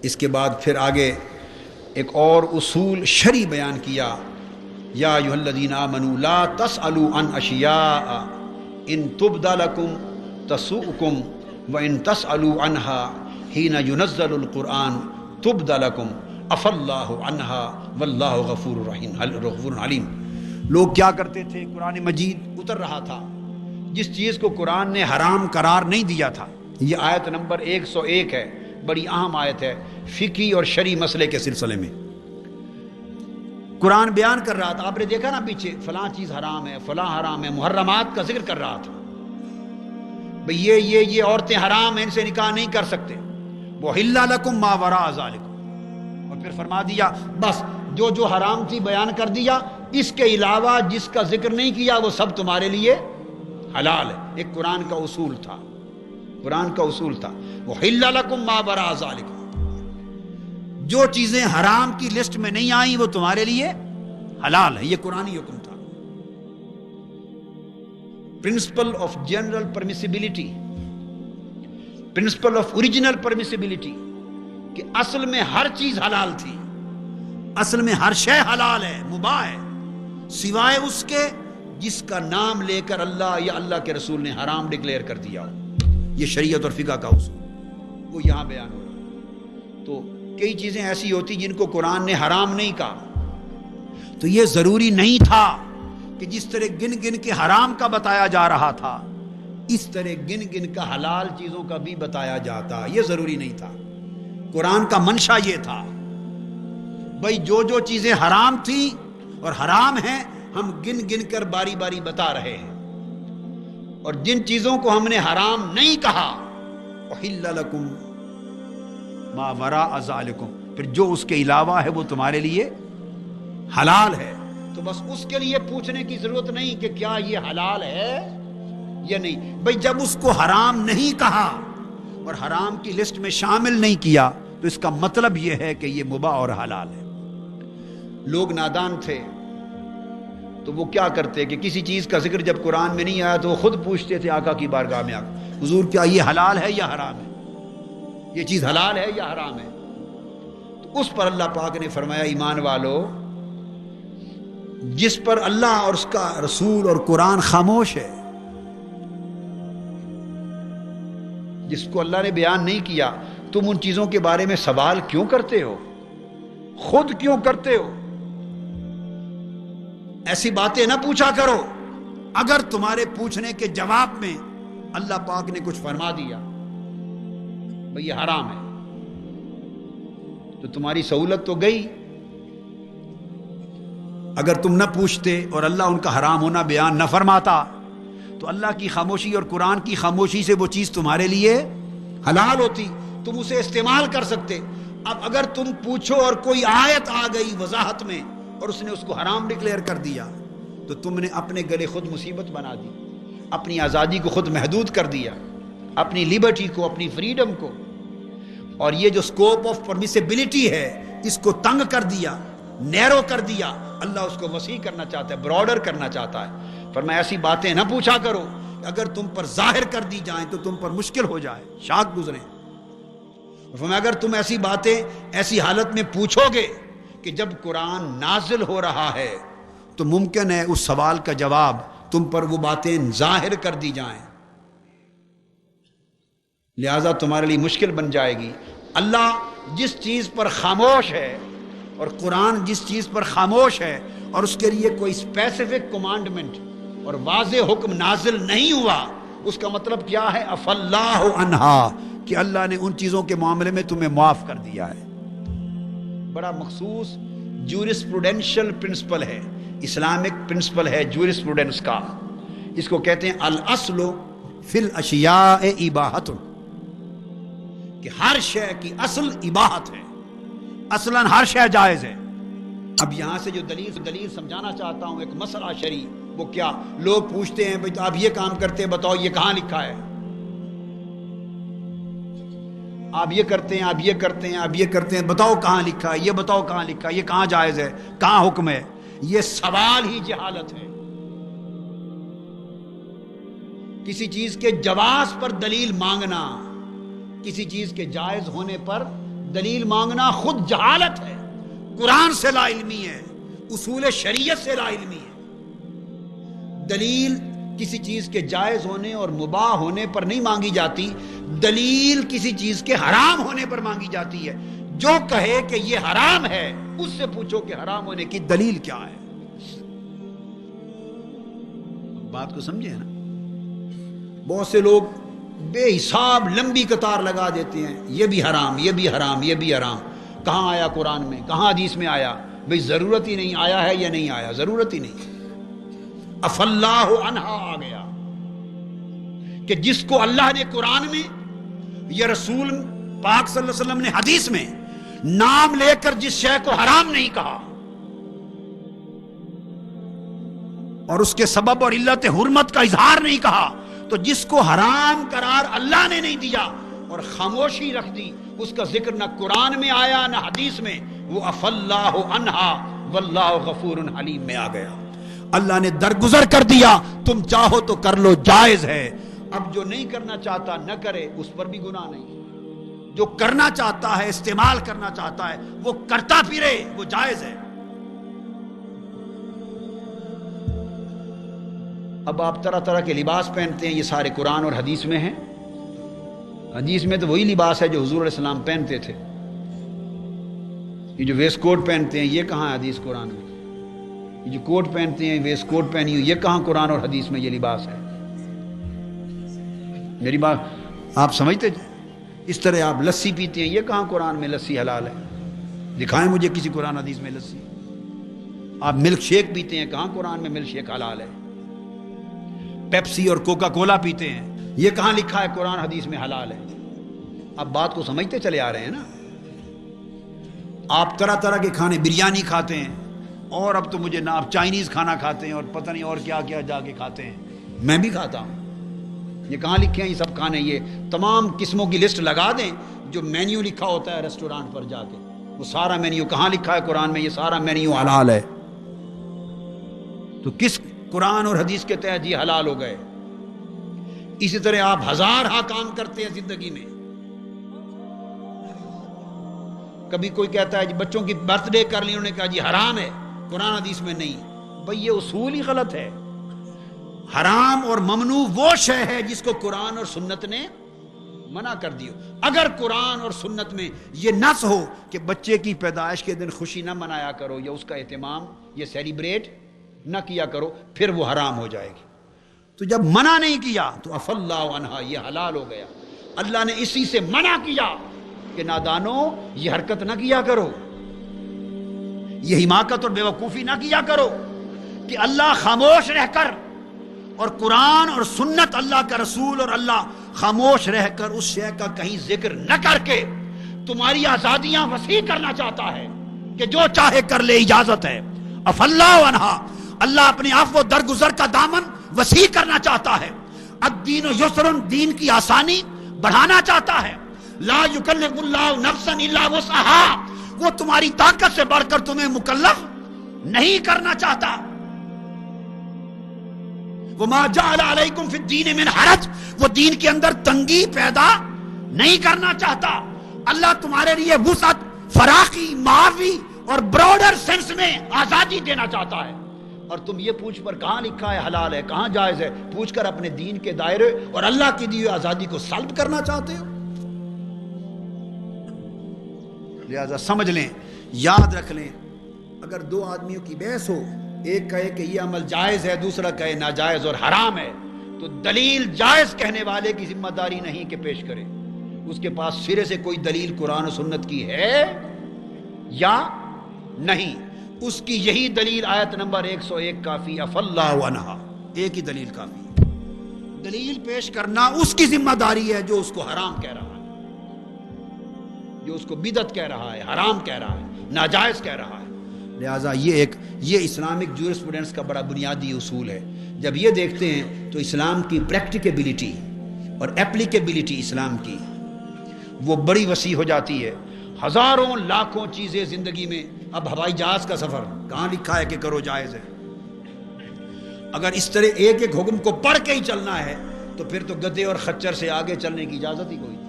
اس کے بعد پھر آگے ایک اور اصول شرعی بیان کیا، یا ایھا الذین آمنوا لا تسألوا عن اشیاء ان تبد لکم تسؤکم وان تسألوا عنها حین ینزل القرآن تبد لکم عفی اللہ عنها واللہ غفور رحیم غفور علیم۔ لوگ کیا کرتے تھے، قرآن مجید اتر رہا تھا، جس چیز کو قرآن نے حرام قرار نہیں دیا تھا، یہ آیت نمبر 101 ہے، بڑی اہم آیت ہے فقہی اور شرعی مسئلے کے سلسلے میں۔ قرآن بیان کر رہا تھا، آپ نے دیکھا نا پیچھے فلاں چیز حرام ہے، فلاں حرام ہے، محرمات کا ذکر کر رہا تھا، بھئی یہ عورتیں حرام ہیں، ان سے نکاح نہیں کر سکتے، وَحِلَّ لَكُمْ مَا وَرَاءَ ذَلِكُمْ، اور پھر فرما دیا بس جو حرام تھی بیان کر دیا، اس کے علاوہ جس کا ذکر نہیں کیا وہ سب تمہارے لیے حلال ہے۔ ایک قرآن کا اصول تھا، قرآن کا اصول تھا وَحِلَّ لَكُمْ مَا وَرَاءَ ذَلِكُمْ، جو چیزیں حرام کی لسٹ میں نہیں آئیں وہ تمہارے لیے حلال ہے، یہ قرآنی حکم تھا۔ Principle of general permissibility, principle of original permissibility, کہ اصل میں ہر چیز حلال تھی، اصل میں ہر شے حلال ہے، مباح ہے، سوائے اس کے جس کا نام لے کر اللہ یا اللہ کے رسول نے حرام ڈکلیئر کر دیا ہو۔ یہ شریعت اور فقہ کا اصول وہ یہاں بیان ہو رہا۔ تو کئی چیزیں ایسی ہوتی جن کو قرآن نے حرام نہیں کہا، تو یہ ضروری نہیں تھا کہ جس طرح گن گن کے حرام کا بتایا جا رہا تھا اس طرح گن گن کا حلال چیزوں کا بھی بتایا جاتا، یہ ضروری نہیں تھا۔ قرآن کا منشا یہ تھا، بھئی جو چیزیں حرام تھیں اور حرام ہیں ہم گن گن کر باری باری بتا رہے ہیں، اور جن چیزوں کو ہم نے حرام نہیں کہا احل لکم ما وراء ذالکم، پھر جو اس کے علاوہ ہے وہ تمہارے لیے حلال ہے، تو بس اس کے لیے پوچھنے کی ضرورت نہیں کہ کیا یہ حلال ہے یا نہیں۔ بھئی جب اس کو حرام نہیں کہا اور حرام کی لسٹ میں شامل نہیں کیا تو اس کا مطلب یہ ہے کہ یہ مباح اور حلال ہے۔ لوگ نادان تھے تو وہ کیا کرتے کہ کسی چیز کا ذکر جب قرآن میں نہیں آیا تو وہ خود پوچھتے تھے آقا کی بارگاہ میں، حضور کیا یہ حلال ہے یا حرام ہے، یہ چیز حلال ہے یا حرام ہے؟ تو اس پر اللہ پاک نے فرمایا ایمان والو، جس پر اللہ اور اس کا رسول اور قرآن خاموش ہے، جس کو اللہ نے بیان نہیں کیا، تم ان چیزوں کے بارے میں سوال کیوں کرتے ہو، خود کیوں کرتے ہو؟ ایسی باتیں نہ پوچھا کرو۔ اگر تمہارے پوچھنے کے جواب میں اللہ پاک نے کچھ فرما دیا بھئی یہ حرام ہے تو تمہاری سہولت تو گئی۔ اگر تم نہ پوچھتے اور اللہ ان کا حرام ہونا بیان نہ فرماتا تو اللہ کی خاموشی اور قرآن کی خاموشی سے وہ چیز تمہارے لیے حلال ہوتی، تم اسے استعمال کر سکتے۔ اب اگر تم پوچھو اور کوئی آیت آ گئی وضاحت میں اور اس نے اس کو حرام ڈکلیئر کر دیا تو تم نے اپنے گلے خود مصیبت بنا دی، اپنی آزادی کو خود محدود کر دیا، اپنی لیبرٹی کو، اپنی فریڈم کو، اور یہ جو سکوپ آف پرمیسیبلٹی ہے اس کو تنگ کر دیا، نیرو کر دیا۔ اللہ اس کو وسیع کرنا چاہتا ہے، براڈر کرنا چاہتا ہے۔ فرمایا ایسی باتیں نہ پوچھا کرو، اگر تم پر ظاہر کر دی جائیں تو تم پر مشکل ہو جائے، شاک گزریں۔ فرمایا اگر تم ایسی باتیں ایسی حالت میں پوچھو گے کہ جب قرآن نازل ہو رہا ہے تو ممکن ہے اس سوال کا جواب تم پر وہ باتیں ظاہر کر دی جائیں، لہذا تمہارے لیے مشکل بن جائے گی۔ اللہ جس چیز پر خاموش ہے اور قرآن جس چیز پر خاموش ہے اور اس کے لیے کوئی اسپیسیفک کمانڈمنٹ اور واضح حکم نازل نہیں ہوا، اس کا مطلب کیا ہے؟ عفی اللہ عنہا، کہ اللہ نے ان چیزوں کے معاملے میں تمہیں معاف کر دیا ہے۔ بڑا مخصوص جورسپروڈینشل پرنسپل ہے، اسلامک پرنسپل ہے جورسپروڈینس کا، اس کو کہتے ہیں الاصل فی الاشیاء اباحۃ، کہ ہر شے کی اصل اباحت ہے، اصلاً ہر شے جائز ہے۔ اب یہاں سے جو دلیل سمجھانا چاہتا ہوں، ایک مسئلہ شرعی، وہ کیا؟ لوگ پوچھتے ہیں بھئی آپ یہ کام کرتے ہیں، بتاؤ یہ کہاں لکھا ہے؟ آپ یہ کرتے ہیں، آپ یہ کرتے ہیں، آپ یہ کرتے ہیں، بتاؤ کہاں لکھا ہے؟ یہ بتاؤ کہاں لکھا ہے؟ یہ کہاں جائز ہے؟ کہاں حکم ہے؟ یہ سوال ہی جہالت ہے۔ کسی چیز کے جواز پر دلیل مانگنا، کسی چیز کے جائز ہونے پر دلیل مانگنا خود جہالت ہے، قرآن سے لا علمی ہے، اصول شریعت سے لا علمی ہے۔ دلیل کسی چیز کے جائز ہونے اور مباح ہونے پر نہیں مانگی جاتی، دلیل کسی چیز کے حرام ہونے پر مانگی جاتی ہے۔ جو کہے کہ یہ حرام ہے اس سے پوچھو کہ حرام ہونے کی دلیل کیا ہے۔ بات کو سمجھے نا؟ بہت سے لوگ بے حساب لمبی قطار لگا دیتے ہیں، یہ بھی حرام، یہ بھی حرام، یہ بھی حرام۔ کہاں آیا قرآن میں، کہاں حدیث میں آیا؟ بھئی ضرورت ہی نہیں، آیا ہے یا نہیں آیا، ضرورت ہی نہیں۔ اف اللہ عنہا آ گیا کہ جس کو اللہ نے قرآن میں یا رسول پاک صلی اللہ علیہ وسلم نے حدیث میں نام لے کر جس شے کو حرام نہیں کہا اور اس کے سبب اور علت حرمت کا اظہار نہیں کہا، تو جس کو حرام قرار اللہ نے نہیں دیا اور خاموشی رکھ دی، اس کا ذکر نہ قرآن میں آیا نہ حدیث میں، وہ اف اللہ عنہا واللہ غفور حلیم میں آ گیا۔ اللہ نے درگزر کر دیا، تم چاہو تو کر لو، جائز ہے۔ اب جو نہیں کرنا چاہتا نہ کرے، اس پر بھی گناہ نہیں۔ جو کرنا چاہتا ہے، استعمال کرنا چاہتا ہے، وہ کرتا پھرے، وہ جائز ہے۔ اب آپ طرح طرح کے لباس پہنتے ہیں، یہ سارے قرآن اور حدیث میں ہیں۔ حدیث میں تو وہی لباس ہے جو حضور علیہ السلام پہنتے تھے۔ یہ جو ویسٹ کوٹ پہنتے ہیں، یہ کہاں ہے حدیث قرآن میں؟ یہ جو کوٹ پہنتے ہیں، ویسٹ کوٹ پہنی ہوئی، یہ کہاں قرآن اور حدیث میں یہ لباس ہے؟ میری بات آپ سمجھتے جائیں۔ اس طرح آپ لسی پیتے ہیں، یہ کہاں قرآن میں لسی حلال ہے؟ دکھائیں مجھے کسی قرآن حدیث میں لسی۔ آپ ملک شیک پیتے ہیں، کہاں قرآن میں ملک شیک حلال ہے؟ پیپسی اور کوکا کولا پیتے ہیں، یہ کہاں لکھا ہے قرآن حدیث میں حلال ہے؟ اب بات کو سمجھتے چلے آ رہے ہیں نا۔ آپ طرح طرح کے کھانے، بریانی کھاتے ہیں، اور اب تو مجھے نہ، آپ چائنیز کھانا کھاتے ہیں اور پتہ نہیں اور کیا کیا جا کے کھاتے ہیں۔ میں بھی کھاتا ہوں۔ یہ کہاں لکھے ہیں یہ سب کھانے؟ یہ تمام قسموں کی لسٹ لگا دیں جو مینیو لکھا ہوتا ہے ریسٹورانٹ پر جا کے، وہ سارا مینیو کہاں لکھا ہے قرآن میں؟ یہ سارا مینیو حلال ہے۔ تو کس قرآن اور حدیث کے تحت یہ حلال ہو گئے؟ اسی طرح آپ ہزار کام کرتے ہیں زندگی میں۔ کبھی کوئی کہتا ہے جی بچوں کی برتھ ڈے کر لی، انہوں نے کہا جی حرام ہے، قرآن حدیث میں نہیں۔ بھئی یہ اصول ہی غلط ہے۔ حرام اور ممنوع وہ شے ہے جس کو قرآن اور سنت نے منع کر دی ہو۔ اگر قرآن اور سنت میں یہ نص ہو کہ بچے کی پیدائش کے دن خوشی نہ منایا کرو یا اس کا اہتمام یہ سیلیبریٹ نہ کیا کرو، پھر وہ حرام ہو جائے گی۔ تو جب منع نہیں کیا تو اف اللہ عنہا، یہ حلال ہو گیا۔ اللہ نے اسی سے منع کیا کہ نادانو یہ حرکت نہ کیا کرو، یہ حماقت اور بیوقوفی نہ کیا کرو کہ اللہ خاموش رہ کر، اور قرآن اور سنت اللہ کا رسول اور اللہ خاموش رہ کر اس شے کا کہیں ذکر نہ کر کے تمہاری آزادیاں وسیع کرنا چاہتا ہے کہ جو چاہے کر لے، اجازت ہے۔ اف اللہ عنہا، اللہ اپنے عفو و درگزر کا دامن وسیع کرنا چاہتا ہے۔ الدین یسر، دین کی آسانی بڑھانا چاہتا ہے۔ لا یکلف اللہ نفسا الا وسعها، وہ تمہاری طاقت سے بڑھ کر تمہیں مکلف نہیں کرنا چاہتا۔ وما جعل علیکم فی الدین من حرج، وہ دین کے اندر تنگی پیدا نہیں کرنا چاہتا۔ اللہ تمہارے لیے وسعت، فراخی، معافی اور براڈر سینس میں آزادی دینا چاہتا ہے۔ اور تم یہ پوچھ پر کہاں لکھا ہے حلال ہے، کہاں جائز ہے، پوچھ کر اپنے دین کے دائرے اور اللہ کی دی ہوئی آزادی کو سلب کرنا چاہتے ہو۔ لہذا سمجھ لیں، یاد رکھ لیں، اگر دو آدمیوں کی بحث ہو، ایک کہے کہ یہ عمل جائز ہے، دوسرا کہے ناجائز اور حرام ہے، تو دلیل جائز کہنے والے کی ذمہ داری نہیں کہ پیش کرے، اس کے پاس سرے سے کوئی دلیل قرآن و سنت کی ہے یا نہیں۔ اس کی یہی دلیل آیت نمبر 101 کافی، اف اللہ عنہا، ایک ہی دلیل کافی۔ دلیل پیش کرنا اس کی ذمہ داری ہے جو اس کو حرام کہہ رہا ہے، جو اس کو بدعت کہہ رہا ہے، حرام کہہ رہا ہے، ناجائز کہہ رہا ہے۔ لہٰذا یہ اسلامک جورسپروڈنس کا بڑا بنیادی اصول ہے۔ جب یہ دیکھتے ہیں تو اسلام کی پریکٹیکیبلٹی اور اپلیکیبلٹی اسلام کی وہ بڑی وسیع ہو جاتی ہے۔ ہزاروں لاکھوں چیزیں زندگی میں، اب ہوائی جہاز کا سفر کہاں لکھا ہے کہ کرو، جائز ہے؟ اگر اس طرح ایک ایک حکم کو پڑھ کے ہی چلنا ہے تو پھر تو گدھے اور خچر سے آگے چلنے کی اجازت ہی کوئی نہیں۔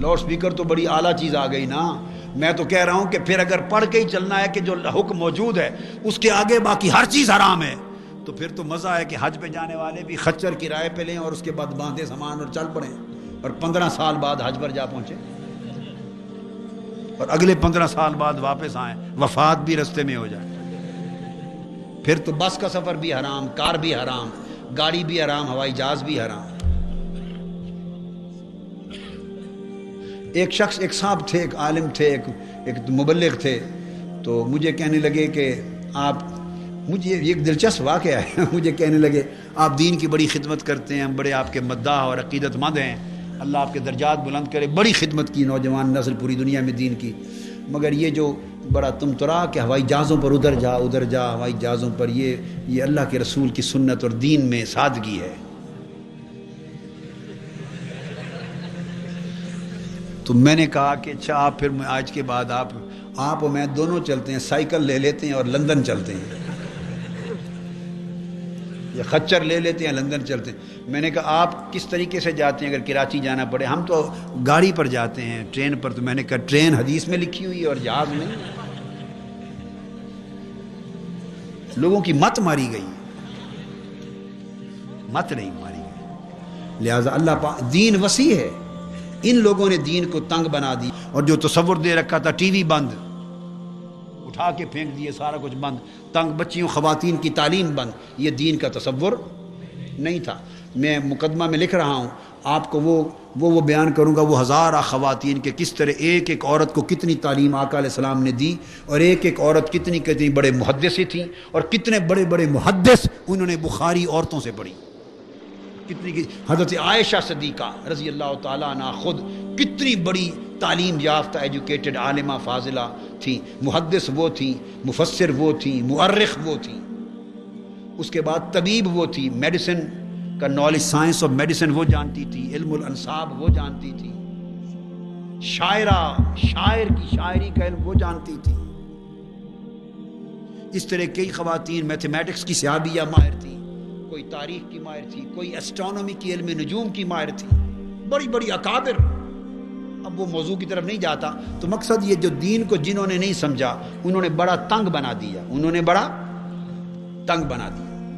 لاؤڈ سپیکر تو بڑی اعلیٰ چیز آ گئی نا. میں تو کہہ رہا ہوں کہ پھر اگر پڑھ کے ہی چلنا ہے کہ جو حکم موجود ہے اس کے آگے باقی ہر چیز حرام ہے، تو پھر تو مزہ ہے کہ حج پہ جانے والے بھی خچر کرائے پہ لیں اور اس کے بعد باندھے سامان اور چل پڑیں، اور 15 سال بعد حج پر جا پہنچے، اور اگلے 15 سال بعد واپس آئیں، وفات بھی رستے میں ہو جائے. پھر تو بس کا سفر بھی حرام، کار بھی حرام، گاڑی بھی حرام، ہوائی جہاز بھی حرام. ایک شخص، ایک صاحب تھے، ایک عالم تھے، ایک مبلغ تھے، تو مجھے کہنے لگے کہ آپ، مجھے ایک دلچسپ واقعہ ہے، مجھے کہنے لگے آپ دین کی بڑی خدمت کرتے ہیں، ہم بڑے آپ کے مداح اور عقیدت مند ہیں، اللہ آپ کے درجات بلند کرے، بڑی خدمت کی نوجوان نسل پوری دنیا میں دین کی، مگر یہ جو بڑا تم ترا کہ ہوائی جہازوں پر ادھر جا ہوائی جہازوں پر، یہ اللہ کے رسول کی سنت اور دین میں سادگی ہے. تو میں نے کہا کہ اچھا آپ پھر آج کے بعد آپ اور میں دونوں چلتے ہیں، سائیکل لے لیتے ہیں اور لندن چلتے ہیں، یا خچر لے لیتے ہیں، لندن چلتے ہیں. میں نے کہا آپ کس طریقے سے جاتے ہیں اگر کراچی جانا پڑے؟ ہم تو گاڑی پر جاتے ہیں، ٹرین پر. تو میں نے کہا ٹرین حدیث میں لکھی ہوئی ہے اور جہاز میں. لوگوں کی مت ماری گئی، مت نہیں ماری گئی. لہذا اللہ پاک، دین وسیع ہے، ان لوگوں نے دین کو تنگ بنا دی، اور جو تصور دے رکھا تھا ٹی وی بند، اٹھا کے پھینک دیے، سارا کچھ بند، تنگ بچیوں خواتین کی تعلیم بند، یہ دین کا تصور نہیں تھا. میں مقدمہ میں لکھ رہا ہوں، آپ کو وہ بیان کروں گا، وہ ہزارہ خواتین کے کس طرح ایک ایک عورت کو کتنی تعلیم آقا علیہ السلام نے دی، اور ایک ایک عورت کتنی بڑے محدثی تھیں، اور کتنے بڑے بڑے محدث انہوں نے بخاری عورتوں سے پڑھی. کتنی حضرت عائشہ صدیقہ رضی اللہ تعالیٰ عنہ خود کتنی بڑی تعلیم یافتہ ایجوکیٹڈ عالمہ فاضلہ تھی، محدث وہ تھی، مفسر وہ تھی، مؤرخ وہ تھی. اس کے بعد طبیب وہ تھی، میڈیسن کا نالج، سائنس آف میڈیسن وہ جانتی تھی، علم الانصاب وہ جانتی تھی، شاعر کی شاعری کا علم وہ جانتی تھی. اس طرح کئی خواتین میتھمیٹکس کی سیابیہ ماہر تھی، کوئی تاریخ کی ماہر تھی، کوئی اسٹرانومی کی علم نجوم کی ماہر تھی، بڑی بڑی اکابر. اب وہ موضوع کی طرف نہیں جاتا. تو مقصد یہ، جو دین کو جنہوں نے نہیں سمجھا انہوں نے بڑا تنگ بنا دیا،